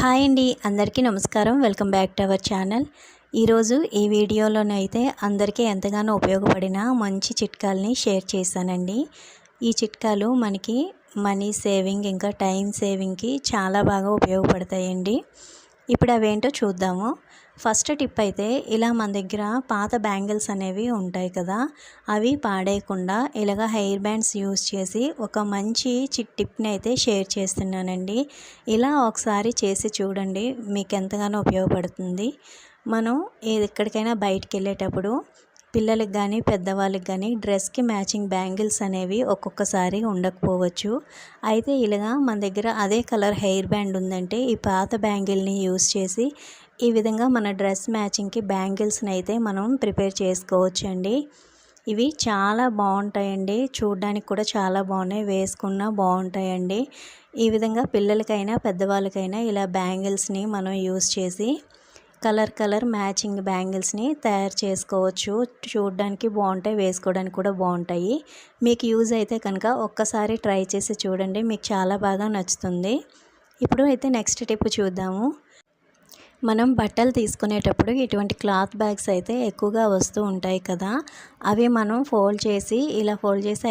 Hi అండి, అందరికీ నమస్కారం. Welcome back to our channel. ఈరోజు ఈ వీడియోలోనైతే అందరికీ ఎంతగానో ఉపయోగపడిన మంచి చిట్కాలని షేర్ చేశానండి. ఈ చిట్కాలు మనకి మనీ సేవింగ్ ఇంకా టైం సేవింగ్కి చాలా బాగా ఉపయోగపడతాయండి. ఇప్పుడు అవేంటో చూద్దాము. ఫస్ట్ టిప్ అయితే, ఇలా మన దగ్గర పాత బ్యాంగిల్స్ అనేవి ఉంటాయి కదా, అవి పాడేయకుండా ఇలాగ హెయిర్ బ్యాండ్స్ యూస్ చేసి ఒక మంచి టిప్ని అయితే షేర్ చేస్తున్నానండి. ఇలా ఒకసారి చేసి చూడండి, మీకు ఎంతగానో ఉపయోగపడుతుంది. మనం ఎక్కడికైనా బయటికి వెళ్ళేటప్పుడు పిల్లలకి కానీ పెద్దవాళ్ళకి కానీ డ్రెస్కి మ్యాచింగ్ బ్యాంగిల్స్ అనేవి ఒక్కొక్కసారి ఉండకపోవచ్చు. అయితే ఇలాగా మన దగ్గర అదే కలర్ హెయిర్ బ్యాండ్ ఉందంటే ఈ పాత బ్యాంగిల్ని యూస్ చేసి ఈ విధంగా మన డ్రెస్ మ్యాచింగ్కి బ్యాంగిల్స్ని అయితే మనం ప్రిపేర్ చేసుకోవచ్చండి. ఇవి చాలా బాగుంటాయండి, చూడడానికి కూడా చాలా బాగున్నాయి, వేసుకున్నా బాగుంటాయండి. ఈ విధంగా పిల్లలకైనా పెద్దవాళ్ళకైనా ఇలా బ్యాంగిల్స్ని మనం యూస్ చేసి కలర్ మ్యాచింగ్ బ్యాంగిల్స్ని తయారు చేసుకోవచ్చు. చూడడానికి బాగుంటాయి, వేసుకోవడానికి కూడా బాగుంటాయి. మీకు యూజ్ అయితే కనుక ఒక్కసారి ట్రై చేసి చూడండి, మీకు చాలా బాగా నచ్చుతుంది. ఇప్పుడు అయితే నెక్స్ట్ టిప్ చూద్దాము. మనం బట్టలు తీసుకునేటప్పుడు ఇటువంటి క్లాత్ బ్యాగ్స్ అయితే ఎక్కువగా వస్తూ ఉంటాయి కదా, అవి మనం ఫోల్డ్ చేసి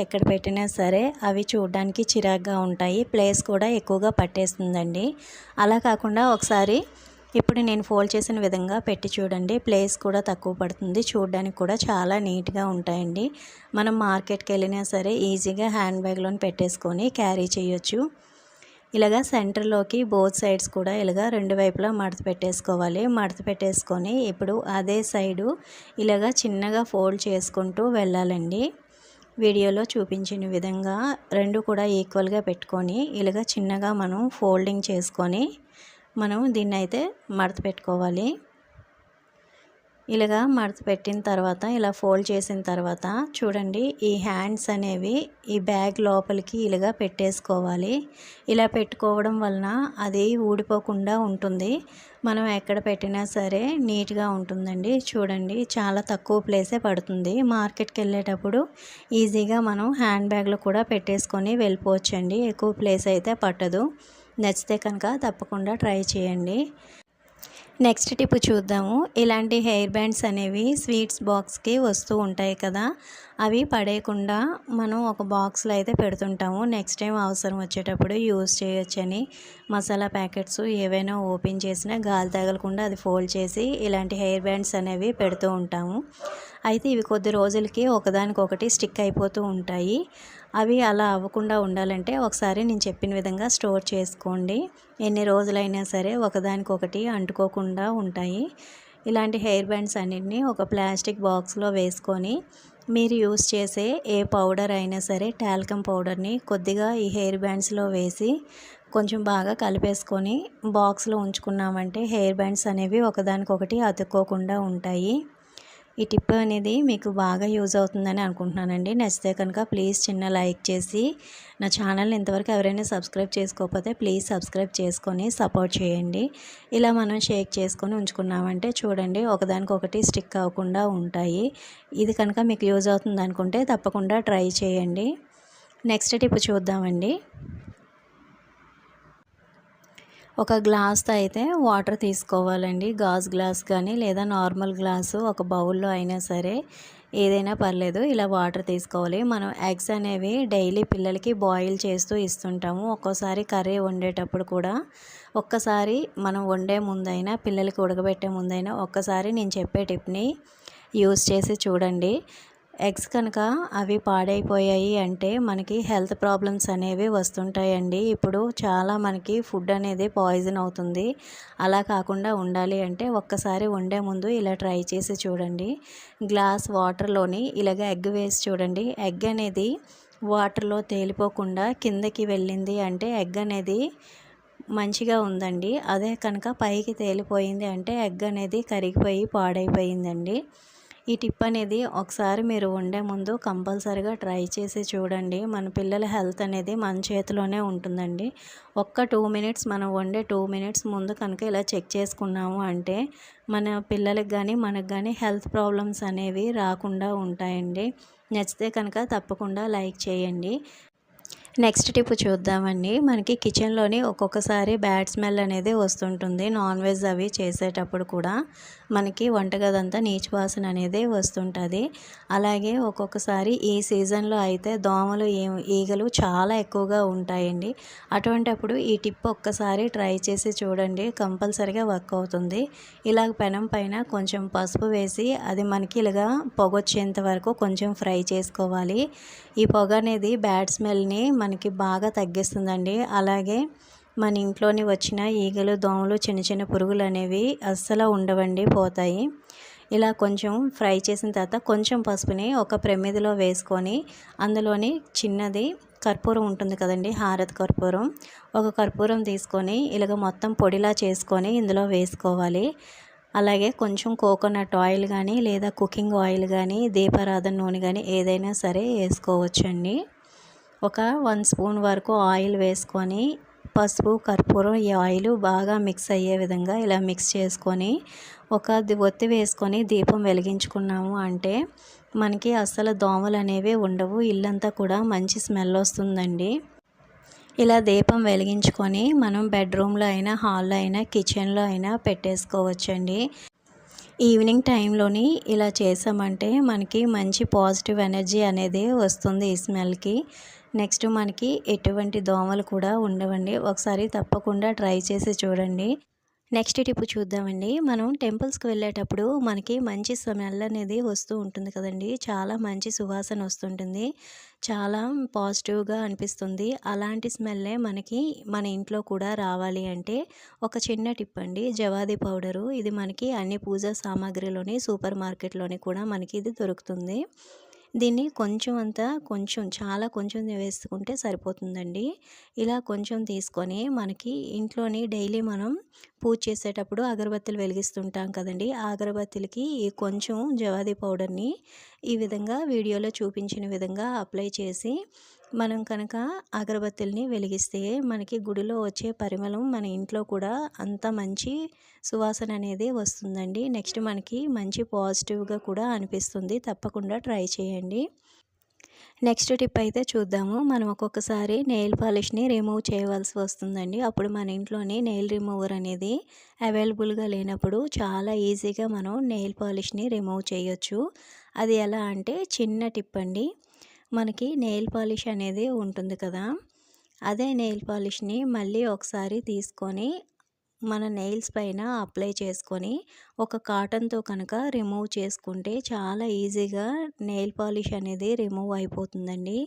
ఎక్కడ పెట్టినా సరే అవి చూడడానికి చిరాగ్గా ఉంటాయి, ప్లేస్ కూడా ఎక్కువగా పట్టేస్తుందండి. అలా కాకుండా ఒకసారి ఇప్పుడు నేను ఫోల్డ్ చేసిన విధంగా పెట్టి చూడండి, ప్లేస్ కూడా తక్కువ పడుతుంది, చూడడానికి కూడా చాలా నీట్గా ఉంటాయండి. మనం మార్కెట్కి వెళ్ళినా సరే ఈజీగా హ్యాండ్ బ్యాగ్లో పెట్టేసుకొని క్యారీ చేయొచ్చు. ఇలాగా సెంటర్లోకి బోత్ సైడ్స్ కూడా ఇలాగా రెండు వైపులా మడత పెట్టేసుకోవాలి. మడత పెట్టేసుకొని ఇప్పుడు అదే సైడు ఇలాగా చిన్నగా ఫోల్డ్ చేసుకుంటూ వెళ్ళాలండి. వీడియోలో చూపించిన విధంగా రెండు కూడా ఈక్వల్గా పెట్టుకొని ఇలాగా చిన్నగా మనం ఫోల్డింగ్ చేసుకొని మనం దీన్ని అయితే మడత పెట్టుకోవాలి. ఇలాగా మడత పెట్టిన తర్వాత ఇలా ఫోల్డ్ చేసిన తర్వాత చూడండి, ఈ హ్యాండ్స్ అనేవి ఈ బ్యాగ్ లోపలికి ఇలాగా పెట్టేసుకోవాలి. ఇలా పెట్టుకోవడం వలన అది ఊడిపోకుండా ఉంటుంది, మనం ఎక్కడ పెట్టినా సరే నీట్గా ఉంటుందండి. చూడండి, చాలా తక్కువ ప్లేసే పడుతుంది. మార్కెట్కి వెళ్ళేటప్పుడు ఈజీగా మనం హ్యాండ్ బ్యాగ్లో కూడా పెట్టేసుకొని వెళ్ళిపోవచ్చండి, ఎక్కువ ప్లేస్ అయితే పట్టదు. నచ్చితే కనుక తప్పకుండా ట్రై చేయండి. నెక్స్ట్ టిప్ చూద్దాము. ఇలాంటి హెయిర్ బ్యాండ్స్ అనేవి స్వీట్స్ బాక్స్కి వస్తూ ఉంటాయి కదా, అవి పడేయకుండా మనం ఒక బాక్స్లో అయితే పెడుతుంటాము. నెక్స్ట్ టైం అవసరం వచ్చేటప్పుడు యూజ్ చేయొచ్చని మసాలా ప్యాకెట్స్ ఏవైనా ఓపెన్ చేసినా గాలి తగలకుండా అది ఫోల్డ్ చేసి ఇలాంటి హెయిర్ బ్యాండ్స్ అనేవి పెడుతూ ఉంటాము. అయితే ఇవి కొద్ది రోజులకి ఒకదానికొకటి స్టిక్ అయిపోతూ ఉంటాయి. అవి అలా అవ్వకుండా ఉండాలంటే ఒకసారి నేను చెప్పిన విధంగా స్టోర్ చేసుకోండి, ఎన్ని రోజులైనా సరే ఒకదానికొకటి అంటుకోకుండా ఉంటాయి. ఇలాంటి హెయిర్ బ్యాండ్స్ అన్నిటిని ఒక ప్లాస్టిక్ బాక్స్లో వేసుకొని మీరు యూస్ చేసే ఏ పౌడర్ అయినా సరే టాల్కమ్ పౌడర్ని కొద్దిగా ఈ హెయిర్ బ్యాండ్స్లో వేసి కొంచెం బాగా కలిపేసుకొని బాక్స్లో ఉంచుకున్నామంటే హెయిర్ బ్యాండ్స్ అనేవి ఒకదానికొకటి అతుక్కోకుండా ఉంటాయి. ఈ టిప్ అనేది మీకు బాగా యూజ్ అవుతుందని అనుకుంటున్నానండి. నచ్చితే కనుక ప్లీజ్ చిన్న లైక్ చేసి నా ఛానల్ని ఇంతవరకు ఎవరైనా సబ్స్క్రైబ్ చేసుకోకపోతే ప్లీజ్ సబ్స్క్రైబ్ చేసుకొని సపోర్ట్ చేయండి. ఇలా మనం షేక్ చేసుకొని ఉంచుకున్నామంటే చూడండి, ఒకదానికొకటి స్టిక్ అవ్వకుండా ఉంటాయి. ఇది కనుక మీకు యూజ్ అవుతుంది అనుకుంటే తప్పకుండా ట్రై చేయండి. నెక్స్ట్ టిప్ చూద్దామండి. ఒక గ్లాస్తో అయితే వాటర్ తీసుకోవాలండి. గాజు గ్లాస్ కానీ లేదా నార్మల్ గ్లాసు ఒక బౌల్లో అయినా సరే ఏదైనా పర్లేదు, ఇలా వాటర్ తీసుకోవాలి. మనం ఎగ్స్ అనేవి డైలీ పిల్లలకి బాయిల్ చేస్తూ ఇస్తుంటాము. ఒక్కోసారి కర్రీ వండేటప్పుడు కూడా ఒక్కసారి మనం వండే ముందైనా పిల్లలకి ఉడకబెట్టే ముందైనా ఒక్కసారి నేను చెప్పే టిప్ని యూజ్ చేసి చూడండి. ఎగ్స్ కనుక అవి పాడైపోయాయి అంటే మనకి హెల్త్ ప్రాబ్లమ్స్ అనేవి వస్తుంటాయండి. ఇప్పుడు చాలా మనకి ఫుడ్ అనేది పాయిజన్ అవుతుంది. అలా కాకుండా ఉండాలి అంటే ఒక్కసారి వండే ముందు ఇలా ట్రై చేసి చూడండి. గ్లాస్ వాటర్లోని ఇలాగ ఎగ్ వేసి చూడండి. ఎగ్ అనేది వాటర్లో తేలిపోకుండా కిందకి వెళ్ళింది అంటే ఎగ్ అనేది మంచిగా ఉందండి. అదే కనుక పైకి తేలిపోయింది అంటే ఎగ్ అనేది కరిగిపోయి పాడైపోయిందండి. ఈ టిప్ అనేది ఒకసారి మీరు వండే ముందు కంపల్సరీగా ట్రై చేసి చూడండి. మన పిల్లల హెల్త్ అనేది మన చేతిలోనే ఉంటుందండి. ఒక్క 2 మినిట్స్ మనం వండే 2 మినిట్స్ ముందు కనుక ఇలా చెక్ చేసుకున్నాము అంటే మన పిల్లలకు కానీ మనకు కానీ హెల్త్ ప్రాబ్లమ్స్ అనేవి రాకుండా ఉంటాయండి. నచ్చితే కనుక తప్పకుండా లైక్ చేయండి. నెక్స్ట్ టిప్ చూద్దామండి. మనకి కిచెన్‌లోని ఒక్కొక్కసారి బ్యాడ్ స్మెల్ అనేది వస్తుంటుంది. నాన్ వెజ్ అవి చేసేటప్పుడు కూడా మనకి వంటగదంతా నీచు వాసన అనేది వస్తుంటది. అలాగే ఒక్కొక్కసారి ఈ సీజన్‌లో అయితే దోమలు, ఈగలు చాలా ఎక్కువగా ఉంటాయండి. అటువంటప్పుడు ఈ టిప్ ఒక్కసారి ట్రై చేసి చూడండి. కంపల్సరీగా వర్క్ అవుతుంది. ఇలాగ పెనం పైన కొంచెం పసుపు వేసి అది మనకి ఇలాగా పొగొచ్చేంత వరకు కొంచెం ఫ్రై చేసుకోవాలి. ఈ పొగ అనేది బ్యాడ్ స్మెల్ని మనకి బాగా తగ్గిస్తుందండి. అలాగే మన ఇంట్లోని వచ్చిన ఈగలు, దోమలు, చిన్న చిన్న పురుగులు అనేవి అస్సలు ఉండవండి, పోతాయి. ఇలా కొంచెం ఫ్రై చేసిన తర్వాత కొంచెం పసుపుని ఒక ప్రమిదిలో వేసుకొని అందులోని చిన్నది కర్పూరం ఉంటుంది కదండి, హారతి కర్పూరం. ఒక కర్పూరం తీసుకొని ఇలాగ మొత్తం పొడిలా చేసుకొని ఇందులో వేసుకోవాలి. అలాగే కొంచెం కోకోనట్ ఆయిల్ కానీ లేదా కుకింగ్ ఆయిల్ కానీ దీపారాధన నూనె కానీ ఏదైనా సరే వేసుకోవచ్చండి. ఒక 1 స్పూన్ వరకు ఆయిల్ వేసుకొని పసుపు, కర్పూరం, ఈ ఆయిల్ బాగా మిక్స్ అయ్యే విధంగా ఇలా మిక్స్ చేసుకొని ఒక ఒత్తి వేసుకొని దీపం వెలిగించుకున్నాము అంటే మనకి అస్సలు దోమలు అనేవి ఉండవు. ఇల్లంతా కూడా మంచి స్మెల్ వస్తుందండి. ఇలా దీపం వెలిగించుకొని మనం బెడ్రూమ్లో అయినా, హాల్లో అయినా, కిచెన్లో అయినా పెట్టేసుకోవచ్చండి. ఈవినింగ్ టైంలోని ఇలా చేసామంటే మనకి మంచి పాజిటివ్ ఎనర్జీ అనేది వస్తుంది ఈ స్మెల్కి. నెక్స్ట్ మనకి ఎటువంటి దోమలు కూడా ఉండవండి. ఒకసారి తప్పకుండా ట్రై చేసి చూడండి. నెక్స్ట్ టిప్ చూద్దామండి. మనం టెంపుల్స్కి వెళ్ళేటప్పుడు మనకి మంచి స్మెల్ అనేది వస్తూ ఉంటుంది కదండి. చాలా మంచి సువాసన వస్తుంటుంది. చాలా పాజిటివ్గా అనిపిస్తుంది. అలాంటి స్మెల్లే మనకి మన ఇంట్లో కూడా రావాలి అంటే ఒక చిన్న టిప్ అండి. జవాది పౌడరు. ఇది మనకి అన్ని పూజా సామాగ్రిలోని సూపర్ మార్కెట్లోని కూడా మనకి ఇది దొరుకుతుంది. దీన్ని చాలా కొంచెం వేసుకుంటే సరిపోతుందండి. ఇలా కొంచెం తీసుకొని మనకి ఇంట్లోని డైలీ మనం పూజ చేసేటప్పుడు అగరబత్తులు వెలిగిస్తుంటాం కదండి. ఆ అగరబత్తులకి ఈ కొంచెం జవాది పౌడర్ని ఈ విధంగా వీడియోలో చూపించిన విధంగా అప్లై చేసి మనం కనుక అగరబత్తుల్ని వెలిగిస్తే మనకి గుడిలో వచ్చే పరిమళం మన ఇంట్లో కూడా అంత మంచి సువాసన అనేది వస్తుందండి. నెక్స్ట్ మనకి మంచి పాజిటివ్గా కూడా అనిపిస్తుంది. తప్పకుండా ట్రై చేయండి. నెక్స్ట్ టిప్ అయితే చూద్దాము. మనం ఒక్కొక్కసారి నెయిల్ పాలిష్ని రిమూవ్ చేయవలసి వస్తుందండి. అప్పుడు మన ఇంట్లోని నెయిల్ రిమూవర్ అనేది అవైలబుల్గా లేనప్పుడు చాలా ఈజీగా మనం నెయిల్ పాలిష్ని రిమూవ్ చేయొచ్చు. అది ఎలా అంటే చిన్న టిప్ అండి. మనకి నెయిల్ పాలిష్ అనేది ఉంటుంది కదా, అదే నెయిల్ పాలిష్ని మళ్ళీ ఒకసారి తీసుకొని మన నెయిల్స్ పైన అప్లై చేసుకొని ఒక కాటన్తో కనుక రిమూవ్ చేసుకుంటే చాలా ఈజీగా నెయిల్ పాలిష్ అనేది రిమూవ్ అయిపోతుందండి.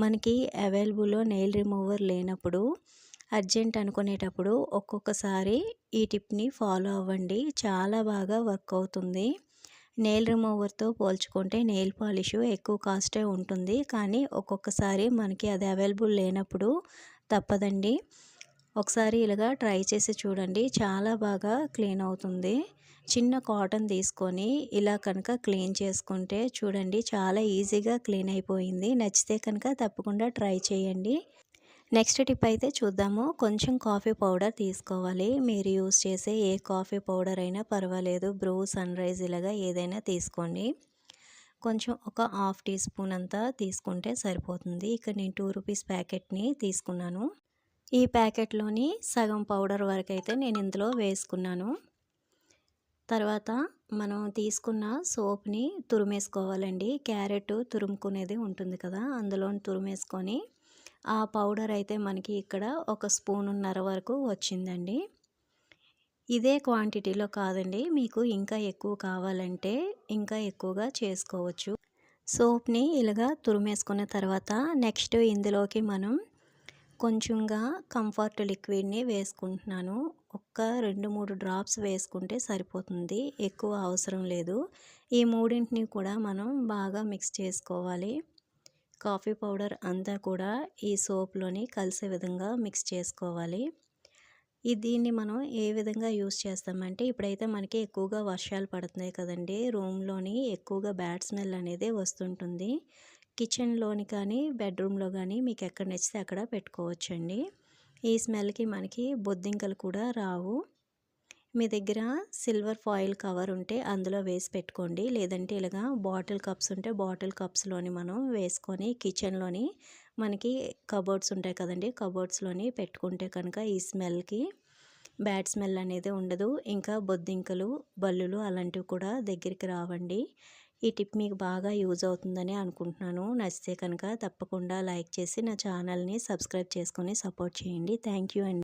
మనకి అవైలబుల్లో నెయిల్ రిమూవర్ లేనప్పుడు అర్జెంట్ అనుకునేటప్పుడు ఒక్కొక్కసారి ఈ టిప్ని ఫాలో అవ్వండి. చాలా బాగా వర్క్ అవుతుంది. నెయిల్ రిమూవర్తో పోల్చుకుంటే నెయిల్ పాలిష్ ఎక్కువ కాస్టే ఉంటుంది. కానీ ఒక్కొక్కసారి మనకి అది అవైలబుల్ లేనప్పుడు తప్పదండి. ఒకసారి ఇలాగా ట్రై చేసి చూడండి. చాలా బాగా క్లీన్ అవుతుంది. చిన్న కాటన్ తీసుకొని ఇలా కనుక క్లీన్ చేసుకుంటే చూడండి చాలా ఈజీగా క్లీన్ అయిపోయింది. నచ్చితే కనుక తప్పకుండా ట్రై చేయండి. నెక్స్ట్ టిప్ అయితే చూద్దాము. కొంచెం కాఫీ పౌడర్ తీసుకోవాలి. మీరు యూస్ చేసే ఏ కాఫీ పౌడర్ అయినా పర్వాలేదు. బ్రూ, సన్రైజ్ ఇలాగా ఏదైనా తీసుకోండి. కొంచెం ఒక హాఫ్ టీ స్పూన్ అంతా తీసుకుంటే సరిపోతుంది. ఇక్కడ నేను 2 రూపీస్ ప్యాకెట్ని తీసుకున్నాను. ఈ ప్యాకెట్లోని సగం పౌడర్ వరకు అయితే నేను ఇందులో వేసుకున్నాను. తర్వాత మనం తీసుకున్న సోప్ని తురిమేసుకోవాలండి. క్యారెట్ తురుముకునేది ఉంటుంది కదా, అందులో తురిమేసుకొని ఆ పౌడర్ అయితే మనకి ఇక్కడ 1 స్పూనున్నర వరకు వచ్చిందండి. ఇదే క్వాంటిటీలో కాదండి, మీకు ఇంకా ఎక్కువ కావాలంటే ఇంకా ఎక్కువగా చేసుకోవచ్చు. సోప్ని ఇలాగా తురిమేసుకున్న తర్వాత నెక్స్ట్ ఇందులోకి మనం కొంచెంగా కంఫర్ట్ లిక్విడ్ని వేసుకుంటున్నాను. ఒక్క 2-3 డ్రాప్స్ వేసుకుంటే సరిపోతుంది. ఎక్కువ అవసరం లేదు. ఈ మూడింటిని కూడా మనం బాగా మిక్స్ చేసుకోవాలి. కాఫీ పౌడర్ అంతా కూడా ఈ సోప్లోని కలిసే విధంగా మిక్స్ చేసుకోవాలి. దీన్ని మనం ఏ విధంగా యూస్ చేస్తామంటే ఇప్పుడైతే మనకి ఎక్కువగా వర్షాలు పడుతున్నాయి కదండి. రూమ్లోని ఎక్కువగా బ్యాడ్ స్మెల్ అనేది వస్తుంటుంది. కిచెన్లోని కానీ బెడ్రూమ్లో కానీ మీకు ఎక్కడ నచ్చితే అక్కడ పెట్టుకోవచ్చండి. ఈ స్మెల్కి మనకి బొద్దింకలు కూడా రావు. మీ దగ్గర సిల్వర్ ఫాయిల్ కవర్ ఉంటే అందులో వేసి పెట్టుకోండి. లేదంటే ఇలాగా బాటిల్ కప్స్ ఉంటే బాటిల్ కప్స్‌లోని మనం వేసుకొని కిచెన్‌లోని మనకి కబోర్డ్స్ ఉంటాయి కదండీ! కబోర్డ్స్‌లోని పెట్టుకుంటే కనుక ఈ స్మెల్‌కి బ్యాడ్ స్మెల్ అనేది ఉండదు. ఇంకా బొద్దింకలు, బల్లులు అలాంటివి కూడా దగ్గరికి రావండి. ఈ టిప్ మీకు బాగా యూజ్ అవుతుందని అనుకుంటున్నాను. నచ్చితే కనుక తప్పకుండా లైక్ చేసి నా ఛానల్‌ని సబ్స్క్రైబ్ చేసుకొని సపోర్ట్ చేయండి. థ్యాంక్ యూ అండి.